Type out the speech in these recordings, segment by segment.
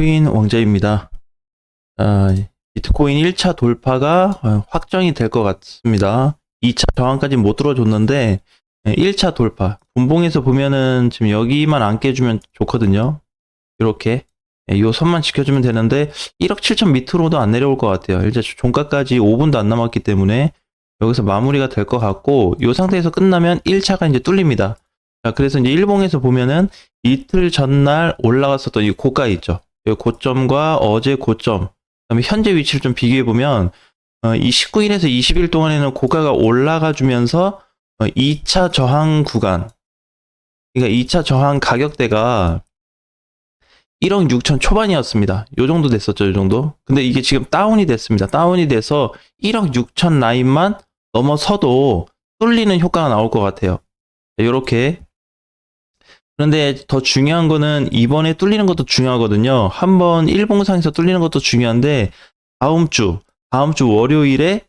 비트코인 왕자입니다. 비트코인 1차 돌파가 확정이 될 것 같습니다. 2차 저항까지 못 들어줬는데 1차 돌파. 분봉에서 보면은 지금 여기만 안 깨주면 좋거든요. 이렇게 요 선만 지켜주면 되는데 1억 7천 밑으로도 안 내려올 것 같아요. 이제 종가까지 5분도 안 남았기 때문에 여기서 마무리가 될 것 같고, 이 상태에서 끝나면 1차가 이제 뚫립니다. 자, 그래서 이제 일봉에서 보면은 이틀 전날 올라갔었던 이 고가 있죠. 이 고점과 어제 고점, 그다음에 현재 위치를 좀 비교해 보면 이 19일에서 20일 동안에는 고가가 올라가 주면서 2차 저항 구간, 그러니까 2차 저항 가격대가 1억 6천 초반이었습니다. 요 정도 됐었죠, 요 정도. 근데 이게 지금 다운이 됐습니다. 다운이 돼서 1억 6천 라인만 넘어서도 뚫리는 효과가 나올 것 같아요. 이렇게. 그런데 더 중요한 거는 이번에 뚫리는 것도 중요하거든요. 한번 일봉상에서 뚫리는 것도 중요한데 다음 주 월요일에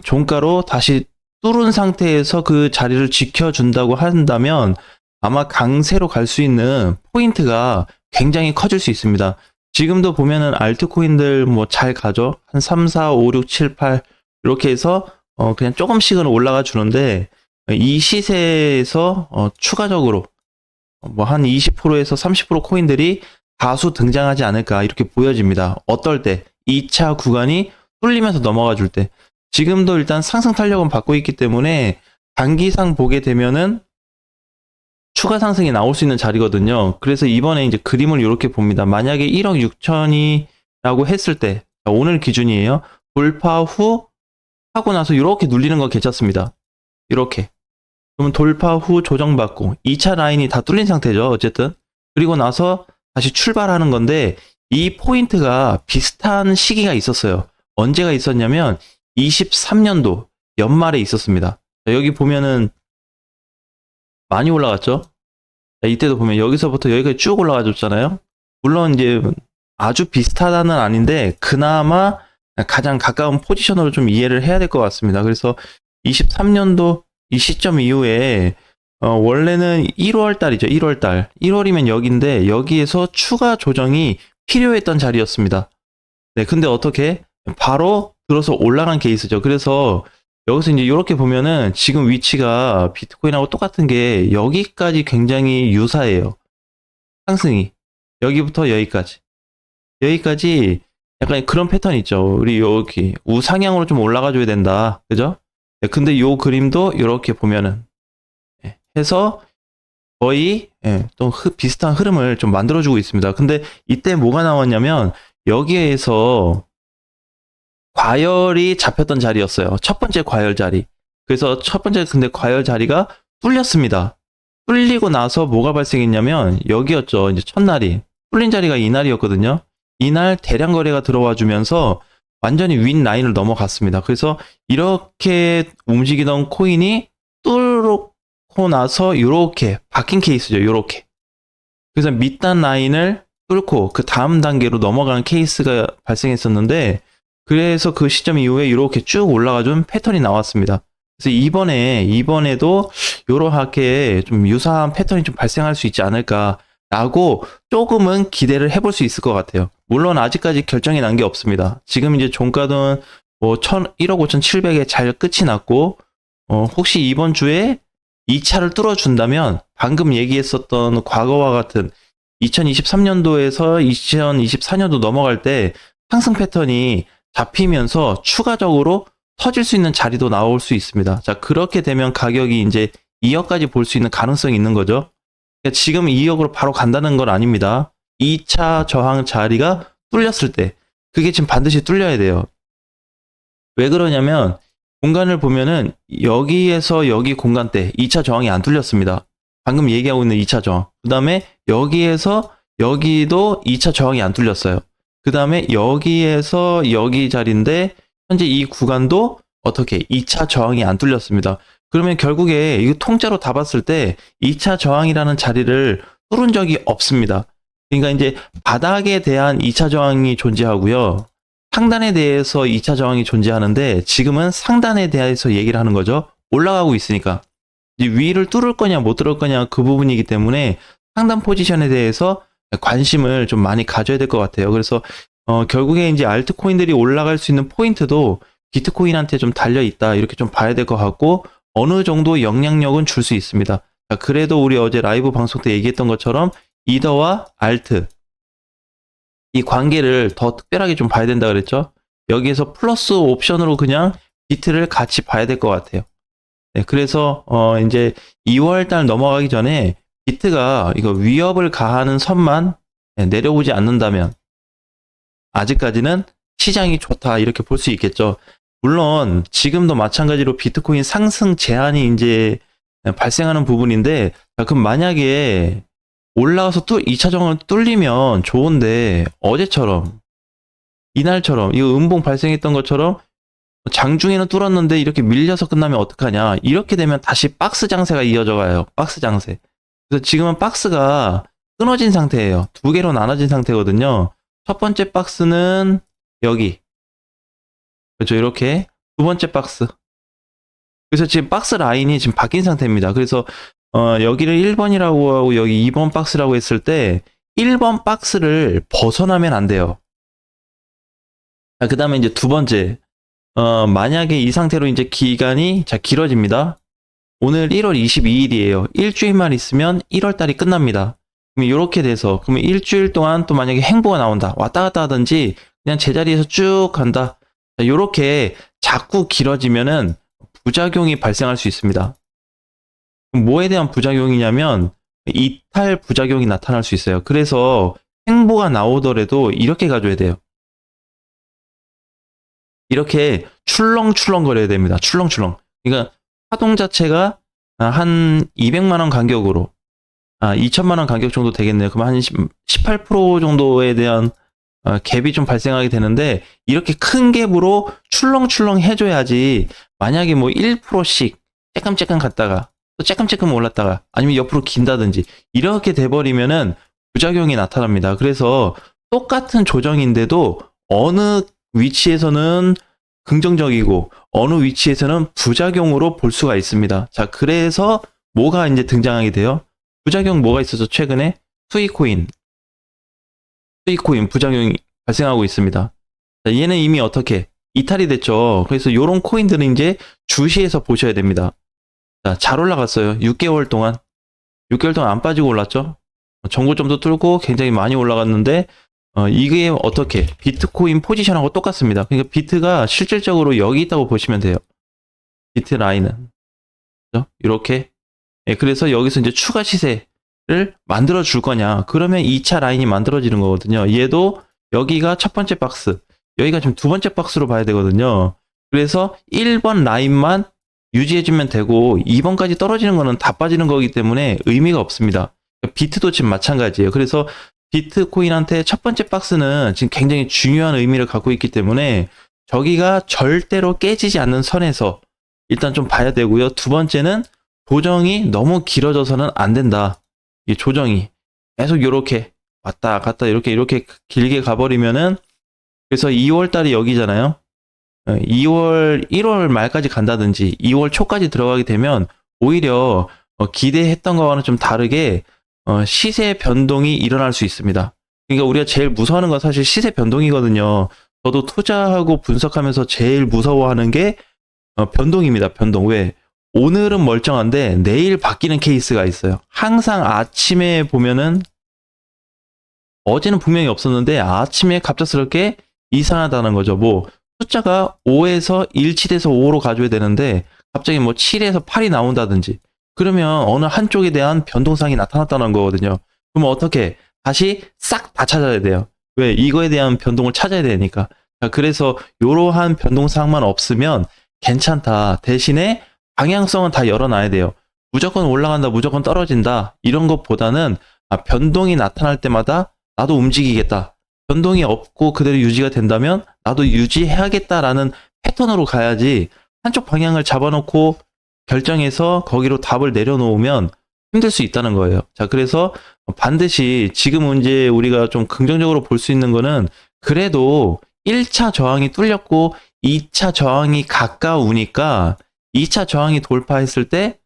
종가로 다시 뚫은 상태에서 그 자리를 지켜준다고 한다면 아마 강세로 갈 수 있는 포인트가 굉장히 커질 수 있습니다. 지금도 보면은 알트코인들 뭐 잘 가죠. 한 3, 4, 5, 6, 7, 8 이렇게 해서 그냥 조금씩은 올라가 주는데 이 시세에서 추가적으로 뭐 한 20%에서 30% 코인들이 다수 등장하지 않을까 이렇게 보여집니다. 어떨 때? 2차 구간이 뚫리면서 넘어가 줄 때. 지금도 일단 상승 탄력은 받고 있기 때문에 단기상 보게 되면은 추가 상승이 나올 수 있는 자리거든요. 그래서 이번에 이제 그림을 이렇게 봅니다. 만약에 1억 6천이라고 했을 때, 오늘 기준이에요. 돌파 후 하고 나서 이렇게 눌리는 거 괜찮습니다. 이렇게. 그러면 돌파 후 조정받고 2차 라인이 다 뚫린 상태죠. 어쨌든. 그리고 나서 다시 출발하는 건데 이 포인트가 비슷한 시기가 있었어요. 언제가 있었냐면 23년도 연말에 있었습니다. 여기 보면은 많이 올라갔죠. 이때도 보면 여기서부터 여기까지 쭉 올라가 줬잖아요. 물론 이제 아주 비슷하다는 아닌데 그나마 가장 가까운 포지션으로 좀 이해를 해야 될 것 같습니다. 그래서 23년도 이 시점 이후에 원래는 1월 달이죠. 1월 달. 1월이면 여기인데 여기에서 추가 조정이 필요했던 자리였습니다. 네, 근데 어떻게 바로 들어서 올라간 케이스죠. 그래서 여기서 이제 이렇게 보면은 지금 위치가 비트코인하고 똑같은 게 여기까지 굉장히 유사해요. 상승이. 여기부터 여기까지. 여기까지 약간 그런 패턴 있죠. 우리 여기 우상향으로 좀 올라가 줘야 된다. 그죠? 네, 근데 요 그림도 이렇게 보면은 해서 거의 또 비슷한 흐름을 좀 만들어주고 있습니다. 근데 이때 뭐가 나왔냐면 여기에서 과열이 잡혔던 자리였어요. 첫 번째 과열 자리. 그래서 첫 번째 근데 과열 자리가 뚫렸습니다. 뚫리고 나서 뭐가 발생했냐면 여기였죠. 이제 첫날이. 뚫린 자리가 이날이었거든요. 이날 대량 거래가 들어와 주면서 완전히 윈 라인을 넘어갔습니다. 그래서 이렇게 움직이던 코인이 뚫고 나서 이렇게 박힌 케이스죠. 이렇게. 그래서 밑단 라인을 뚫고 그 다음 단계로 넘어가는 케이스가 발생했었는데 그래서 그 시점 이후에 이렇게 쭉 올라가준 패턴이 나왔습니다. 그래서 이번에도 이렇게 좀 유사한 패턴이 좀 발생할 수 있지 않을까라고 조금은 기대를 해볼 수 있을 것 같아요. 물론 아직까지 결정이 난 게 없습니다. 지금 이제 종가는 뭐 1억 5,700에 잘 끝이 났고 혹시 이번 주에 2차를 뚫어준다면 방금 얘기했었던 과거와 같은 2023년도에서 2024년도 넘어갈 때 상승 패턴이 잡히면서 추가적으로 터질 수 있는 자리도 나올 수 있습니다. 자, 그렇게 되면 가격이 이제 2억까지 볼 수 있는 가능성이 있는 거죠. 그러니까 지금 2억으로 바로 간다는 건 아닙니다. 2차 저항 자리가 뚫렸을 때 그게 지금 반드시 뚫려야 돼요. 왜 그러냐면 공간을 보면은 여기에서 여기 공간대 2차 저항이 안 뚫렸습니다. 방금 얘기하고 있는 2차 저항. 그 다음에 여기에서 여기도 2차 저항이 안 뚫렸어요. 그 다음에 여기에서 여기 자리인데 현재 이 구간도 어떻게 2차 저항이 안 뚫렸습니다. 그러면 결국에 이거 통째로 다 봤을 때 2차 저항이라는 자리를 뚫은 적이 없습니다. 그러니까 이제 바닥에 대한 2차 저항이 존재하고요. 상단에 대해서 2차 저항이 존재하는데 지금은 상단에 대해서 얘기를 하는 거죠. 올라가고 있으니까. 이제 위를 뚫을 거냐 못 뚫을 거냐 그 부분이기 때문에 상단 포지션에 대해서 관심을 좀 많이 가져야 될 것 같아요. 그래서 결국에 이제 알트코인들이 올라갈 수 있는 포인트도 비트코인한테 좀 달려 있다 이렇게 좀 봐야 될 것 같고 어느 정도 영향력은 줄 수 있습니다. 자, 그래도 우리 어제 라이브 방송 때 얘기했던 것처럼 이더와 알트 이 관계를 더 특별하게 좀 봐야 된다 그랬죠. 여기에서 플러스 옵션으로 그냥 비트를 같이 봐야 될 것 같아요. 네, 그래서 이제 2월 달 넘어가기 전에 비트가 이거 위협을 가하는 선만 내려오지 않는다면 아직까지는 시장이 좋다 이렇게 볼 수 있겠죠. 물론 지금도 마찬가지로 비트코인 상승 제한이 이제 발생하는 부분인데 그럼 만약에 올라가서 2차 저항을 뚫리면 좋은데 어제처럼 이날처럼 이 음봉 발생했던 것처럼 장중에는 뚫었는데 이렇게 밀려서 끝나면 어떡하냐. 이렇게 되면 다시 박스 장세가 이어져 가요. 박스 장세. 그래서 지금은 박스가 끊어진 상태예요. 두 개로 나눠진 상태거든요. 첫 번째 박스는 여기. 그렇죠. 이렇게. 두 번째 박스. 그래서 지금 박스 라인이 지금 바뀐 상태입니다. 그래서 여기를 1번이라고 하고 여기 2번 박스라고 했을 때 1번 박스를 벗어나면 안 돼요. 그 다음에 이제 두 번째. 만약에 이 상태로 이제 기간이 길어집니다. 오늘 1월 22일이에요. 일주일만 있으면 1월 달이 끝납니다. 그럼 이렇게 돼서, 그러면 일주일 동안 또 만약에 행보가 나온다. 왔다 갔다 하든지, 그냥 제자리에서 쭉 간다. 이렇게 자꾸 길어지면은 부작용이 발생할 수 있습니다. 뭐에 대한 부작용이냐면, 이탈 부작용이 나타날 수 있어요. 그래서 행보가 나오더라도 이렇게 가줘야 돼요. 이렇게 출렁출렁 거려야 됩니다. 출렁출렁. 그러니까 파동 자체가 한 200만 원 간격으로 2천만 원 간격 정도 되겠네요. 그럼 한 18% 정도에 대한 갭이 좀 발생하게 되는데 이렇게 큰 갭으로 출렁출렁 해줘야지 만약에 뭐 1%씩 쬐끔쬐끔 갔다가 또 쬐끔쬐끔 올랐다가 아니면 옆으로 긴다든지 이렇게 돼버리면은 부작용이 나타납니다. 그래서 똑같은 조정인데도 어느 위치에서는 긍정적이고 어느 위치에서는 부작용으로 볼 수가 있습니다. 자, 그래서 뭐가 이제 등장하게 돼요? 부작용 뭐가 있었죠? 최근에 스위코인 부작용이 발생하고 있습니다. 자, 얘는 이미 어떻게 이탈이 됐죠. 그래서 이런 코인들은 이제 주시해서 보셔야 됩니다. 자, 잘 올라갔어요. 6개월 동안 안 빠지고 올랐죠. 정고점도 뚫고 굉장히 많이 올라갔는데 이게 어떻게 비트코인 포지션하고 똑같습니다. 그러니까 비트가 실질적으로 여기 있다고 보시면 돼요. 비트 라인은 그렇죠? 이렇게 그래서 여기서 이제 추가 시세를 만들어 줄 거냐 그러면 2차 라인이 만들어지는 거거든요. 얘도 여기가 첫 번째 박스 여기가 지금 두 번째 박스로 봐야 되거든요. 그래서 1번 라인만 유지해주면 되고 2번까지 떨어지는 거는 다 빠지는 거기 때문에 의미가 없습니다. 비트도 지금 마찬가지예요. 그래서 비트코인한테 첫 번째 박스는 지금 굉장히 중요한 의미를 갖고 있기 때문에 저기가 절대로 깨지지 않는 선에서 일단 좀 봐야 되고요. 두 번째는 조정이 너무 길어져서는 안 된다. 이 조정이 계속 이렇게 왔다 갔다 이렇게 길게 가버리면은 그래서 2월 달이 여기잖아요. 1월 말까지 간다든지 2월 초까지 들어가게 되면 오히려 기대했던 거와는 좀 다르게 시세 변동이 일어날 수 있습니다. 그러니까 우리가 제일 무서워하는 건 사실 시세 변동이거든요. 저도 투자하고 분석하면서 제일 무서워하는 게 변동입니다. 변동. 왜? 오늘은 멀쩡한데 내일 바뀌는 케이스가 있어요. 항상 아침에 보면은 어제는 분명히 없었는데 아침에 갑작스럽게 이상하다는 거죠. 뭐 숫자가 5에서 일치돼서 5로 가져야 되는데 갑자기 뭐 7에서 8이 나온다든지 그러면 어느 한쪽에 대한 변동상이 나타났다는 거거든요. 그러면 어떻게 다시 싹 다 찾아야 돼요. 왜? 이거에 대한 변동을 찾아야 되니까. 자, 그래서 이러한 변동사항만 없으면 괜찮다. 대신에 방향성은 다 열어놔야 돼요. 무조건 올라간다, 무조건 떨어진다 이런 것보다는 변동이 나타날 때마다 나도 움직이겠다. 변동이 없고 그대로 유지가 된다면 나도 유지해야겠다라는 패턴으로 가야지 한쪽 방향을 잡아놓고 결정해서 거기로 답을 내려놓으면 힘들 수 있다는 거예요. 자, 그래서 반드시 지금 이제 우리가 좀 긍정적으로 볼 수 있는 거는 그래도 1차 저항이 뚫렸고 2차 저항이 가까우니까 2차 저항이 돌파했을 때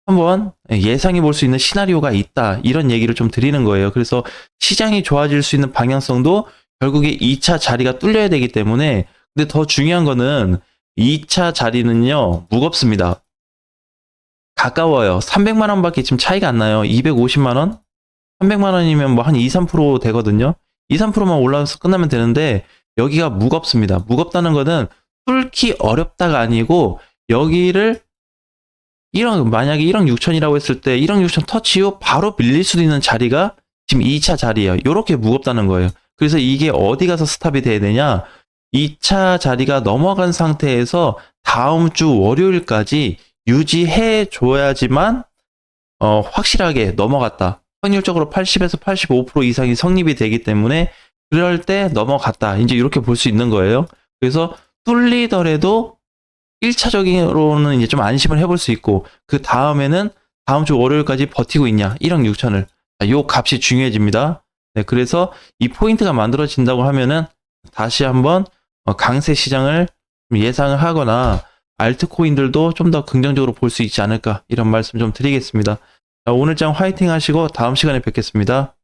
한번 예상해 볼 수 있는 시나리오가 있다. 이런 얘기를 좀 드리는 거예요. 그래서 시장이 좋아질 수 있는 방향성도 결국에 2차 자리가 뚫려야 되기 때문에, 근데 더 중요한 거는 2차 자리는요, 무겁습니다. 가까워요. 300만 원밖에 지금 차이가 안 나요. 250만 원? 300만 원이면 뭐 한 2, 3% 되거든요. 2, 3%만 올라와서 끝나면 되는데 여기가 무겁습니다. 무겁다는 거는 뚫기 어렵다가 아니고 여기를 1억, 만약에 1억 6천이라고 했을 때 1억 6천 터치 후 바로 밀릴 수도 있는 자리가 지금 2차 자리예요. 이렇게 무겁다는 거예요. 그래서 이게 어디 가서 스탑이 돼야 되냐? 2차 자리가 넘어간 상태에서 다음 주 월요일까지 유지해 줘야지만 확실하게 넘어갔다. 확률적으로 80에서 85% 이상이 성립이 되기 때문에 그럴 때 넘어갔다. 이제 이렇게 볼 수 있는 거예요. 그래서 뚫리더라도 1차적으로는 이제 좀 안심을 해볼 수 있고, 그 다음에는 다음 주 월요일까지 버티고 있냐, 1억 6천을. 요 값이 중요해집니다. 네, 그래서 이 포인트가 만들어진다고 하면은 다시 한번 강세 시장을 예상을 하거나 알트코인들도 좀 더 긍정적으로 볼 수 있지 않을까, 이런 말씀 좀 드리겠습니다. 오늘 장 화이팅 하시고 다음 시간에 뵙겠습니다.